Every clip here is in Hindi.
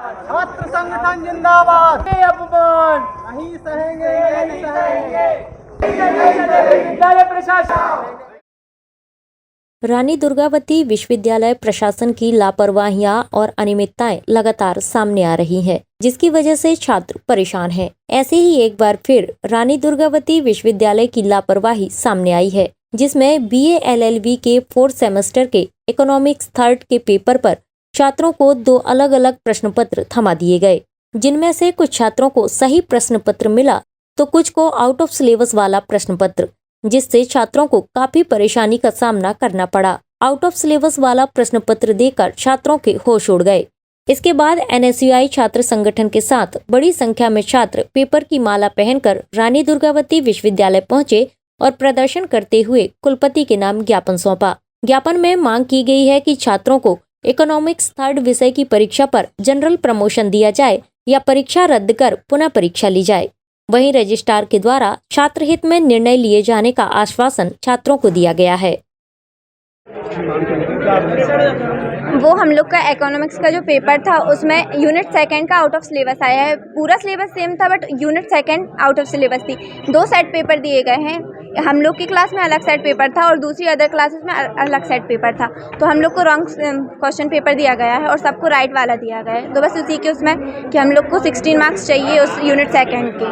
छात्र संगठन जिंदाबाद। ये अपमान नहीं सहेंगे, नहीं सहेंगे। विश्वविद्यालय प्रशासन। रानी दुर्गावती विश्वविद्यालय प्रशासन की लापरवाहियां और अनियमितताएं लगातार सामने आ रही हैं, जिसकी वजह से छात्र परेशान हैं। ऐसे ही एक बार फिर रानी दुर्गावती विश्वविद्यालय की लापरवाही सामने आई है, जिसमें BA LLB के 4th सेमेस्टर के इकोनॉमिक्स 3rd के पेपर पर छात्रों को 2 अलग अलग प्रश्न पत्र थमा दिए गए, जिनमें से कुछ छात्रों को सही प्रश्न पत्र मिला तो कुछ को आउट ऑफ सिलेबस वाला प्रश्न पत्र, जिससे छात्रों को काफी परेशानी का सामना करना पड़ा। आउट ऑफ सिलेबस वाला प्रश्न पत्र देकर छात्रों के होश उड़ गए। इसके बाद NSUI छात्र संगठन के साथ बड़ी संख्या में छात्र पेपर की माला पहनकर रानी दुर्गावती विश्वविद्यालय पहुंचे और प्रदर्शन करते हुए कुलपति के नाम ज्ञापन सौंपा। ज्ञापन में मांग की गई है कि छात्रों को इकोनॉमिक्स 3rd विषय की परीक्षा पर जनरल प्रमोशन दिया जाए या परीक्षा रद्द कर पुनः परीक्षा ली जाए। वहीं रजिस्ट्रार के द्वारा छात्र हित में निर्णय लिए जाने का आश्वासन छात्रों को दिया गया है। वो हम लोग का इकोनॉमिक्स का जो पेपर था उसमें यूनिट 2nd का आउट ऑफ सिलेबस आया है। पूरा सिलेबस सेम था but unit 2nd out of syllabus थी। 2 सेट पेपर दिए गए हैं। हम लोग की क्लास में अलग सेट पेपर था और दूसरी अदर क्लासेस में अलग सेट पेपर था। तो हम लोग को रॉन्ग क्वेश्चन पेपर दिया गया है और सबको राइट वाला दिया गया है। तो बस उसी के उसमें कि हम लोग को 16 मार्क्स चाहिए उस यूनिट 2nd के।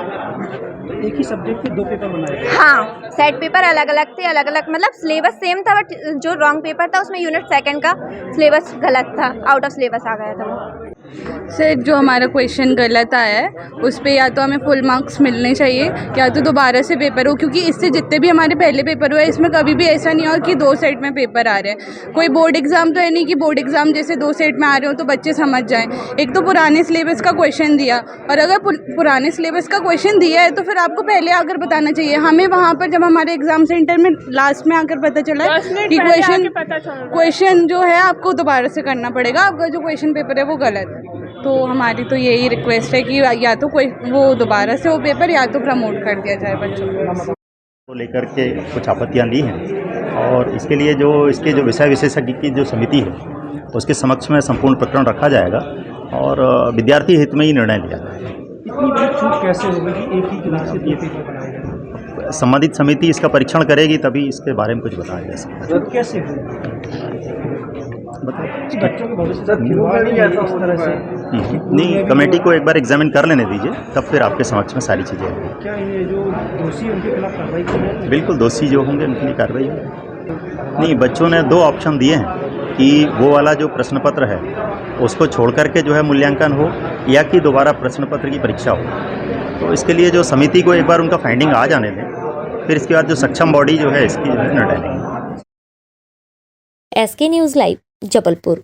एक ही सब्जेक्ट के 2 पेपर बनाए। हाँ, सेट पेपर अलग अलग थे, अलग अलग मतलब सिलेबस सेम था बट जो रॉन्ग पेपर था उसमें यूनिट 2nd का सिलेबस गलत था, आउट ऑफ सिलेबस आ गया था वो। सर जो हमारा क्वेश्चन गलत आया है उस पे या तो हमें फुल मार्क्स मिलने चाहिए या तो दोबारा से पेपर हो, क्योंकि इससे जितने भी हमारे पहले पेपर हुए इसमें कभी भी ऐसा नहीं हो कि 2 सेट में पेपर आ रहे हैं। कोई बोर्ड एग्जाम तो है नहीं कि बोर्ड एग्जाम जैसे 2 सेट में आ रहे हो तो बच्चे समझ जाएं। एक तो पुराने सिलेबस का क्वेश्चन दिया, और अगर पुराने सिलेबस का क्वेश्चन दिया है तो फिर आपको पहले आकर बताना चाहिए। हमें वहाँ पर जब हमारे एग्जाम सेंटर में लास्ट में आकर पता चला कि क्वेश्चन जो है आपको दोबारा से करना पड़ेगा, आपका जो क्वेश्चन पेपर है वो गलत है। तो हमारी तो यही रिक्वेस्ट है कि या तो कोई वो दोबारा से वो पेपर या तो प्रमोट कर दिया जाए बच्चों को लेकर के कुछ आपत्तियां ली हैं, और इसके लिए इसके जो विषय विशेषज्ञ की जो समिति है उसके समक्ष में संपूर्ण प्रकरण रखा जाएगा और विद्यार्थी हित में ही निर्णय लिया जाएगा। इतनी बड़ी छूट कैसे होगी कि एक ही क्लास के 2 पेपर बनाए? संबंधित समिति इसका परीक्षण करेगी तभी इसके बारे में कुछ बताया जा सकता है। कैसे बच्चों के भविष्य नहीं आता उस तरह से? नहीं, कमेटी को एक बार एग्जामिन कर लेने दीजिए, तब फिर आपके समक्ष में सारी चीज़ें आएंगी। क्या ये जो दोषी उनके खिलाफ कार्रवाई की? बिल्कुल, दोषी जो होंगे उनके लिए कार्रवाई होगी। नहीं, बच्चों ने 2 ऑप्शन दिए हैं कि वो वाला जो प्रश्न पत्र है उसको छोड़ करके जो है मूल्यांकन हो, या कि दोबारा प्रश्न पत्र की परीक्षा हो। तो इसके लिए जो समिति को एक बार उनका फाइंडिंग आ जाने दें, फिर इसके बाद जो सक्षम बॉडी जो है इसकी जो है निर्णय लेंगे। SK news live Jabalpur.